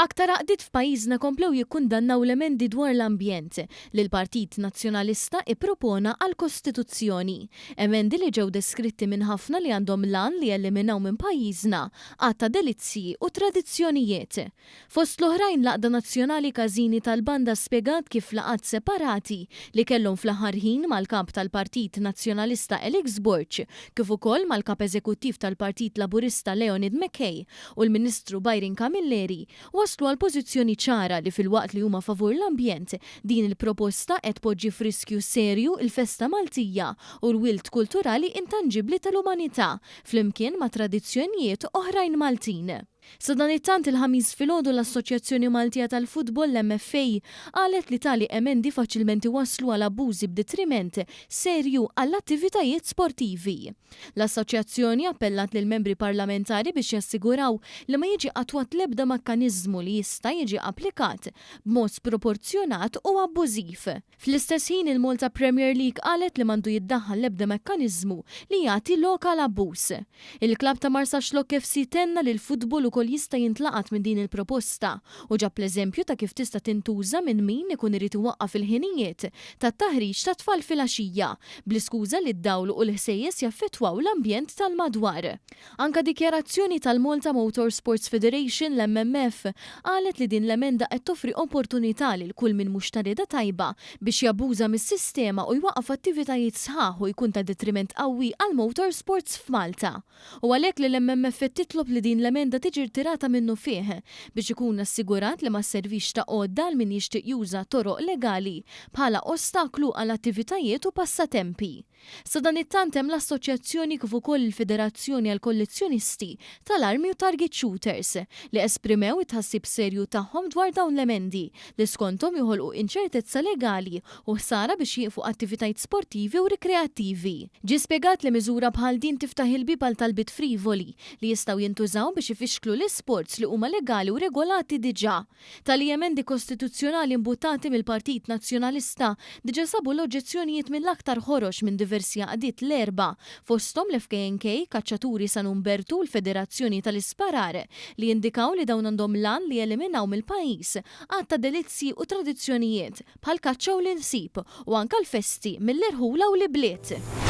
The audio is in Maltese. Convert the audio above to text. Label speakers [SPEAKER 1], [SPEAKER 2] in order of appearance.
[SPEAKER 1] Aktar għaqdiet f'pajjiżna komplew jikkundannaw l-emendi dwar l-ambjent li l-Partit Nazzjonalista ippropona għall-Kostituzzjoni. Emendi li ġew deskritti minn ħafna li għandhom lan li jeliminaw minn pajjiżna għatta delizzji u tradizzjonijiet. Fost l-oħrajn l-Għaqda Nazzjonali Każini tal-Banda spjegat kif laqgħat separati li kellhom fl-aħħar ħin mal-kap tal-Partit Nazzjonalista Elix Borch kif ukoll mal-kap eżekuttiv tal-Partit Laburista Leonid Mackay u l-Ministru Byron Camilleri waslu għal pożizzjoni ċara li fil-waqt li huma favur l-ambjent din il-proposta qed poġġi f'riskju serju il-festa Maltija u l-wilt kulturali intangibbli tal-umanità flimkien ma' tradizzjonijiet oħrajn Maltin. Sa dan it-tant il-ħamis filgħodu l-Assoċjazzjoni Maltija tal-Futbol l-MFA qalet li tali emendi faċilment waslu għal abbużi b'detriment serju għall-attivitajiet sportivi. L-Assoċjazzjoni appellat lil membri parlamentari biex jassiguraw li ma jiġi attwat l-ebda mekkaniżmu li jista' jiġi applikat b'mod sproporzjonat u abbużiv. Fl-istess ħin il-Malta Premier League qalet li m'għandu jiddaħħal l-ebda mekkaniżmu li jagħti lokal abbuż. Il-klabb ta' Marsaxlok FC tenna li l-futbol ukoll jista' jintlaqat minn din il-proposta u ġab l-eżempju ta' kif tista' tintuża minn min ikun irid iwaqqaf il-ħinijiet tat-taħriġ ta' tfal fil-għaxija bl-iskuża li d-dawl u l-ħsejjes jaffettwaw l-ambjent tal-madwar. Anka dikjarazzjoni tal-Malta Motorsports Federation l-MMF qalet li din l-emenda qed toffri opportunità lil kull min mhux tarida tajba biex jabbuża mis-sistema u jwaqqaf attivitajiet sħaħ u jkun ta' detriment qawwi għal motorsports f'Malta. U għalhekk li l-MMF titlob li din l-emenda tiġi tirata minnu fih biex ikun assigurat li ma sservix ta' għodda għal min jixtieq juża toroq legali bħala ostaklu għal attivitajiet u passatempi. Sa dan it-tant hemm l-Assoċjazzjoni kif ukoll il-Federazzjoni għal Kollezzjonisti tal-Armi u Target Shooters li esprimew it-tħassib serju tagħhom dwar dawn l-emendi li skonthom joħolqu inċertezza legali u ħsara biex jieqfu attivitajiet sportivi u rikreattivi. Ġie spjegat li miżura bħal din tiftaħ il-bib għal talbiet frivoli li jistgħu jintużaw biex ifixklu l-isports li huma legali u regolati diġà. Tali emendi kostituzzjonali imbuttati mill-Partit Nazzjonalista diġà sabu l-oġġezzjonijiet mill-aktar ħorox minn diversi għaqdiet l-erba' fosthom l-FKNK, Kaċċaturi San Umbertu u l-Federazzjoni tal-Isparar li jindikaw li dawn għandhom lan li jeliminaw mill-pajjiż għatta delizzji u tradizzjonijiet bħal kaċċa u l-insib u anke l-festi mill-irħula u l-bliet.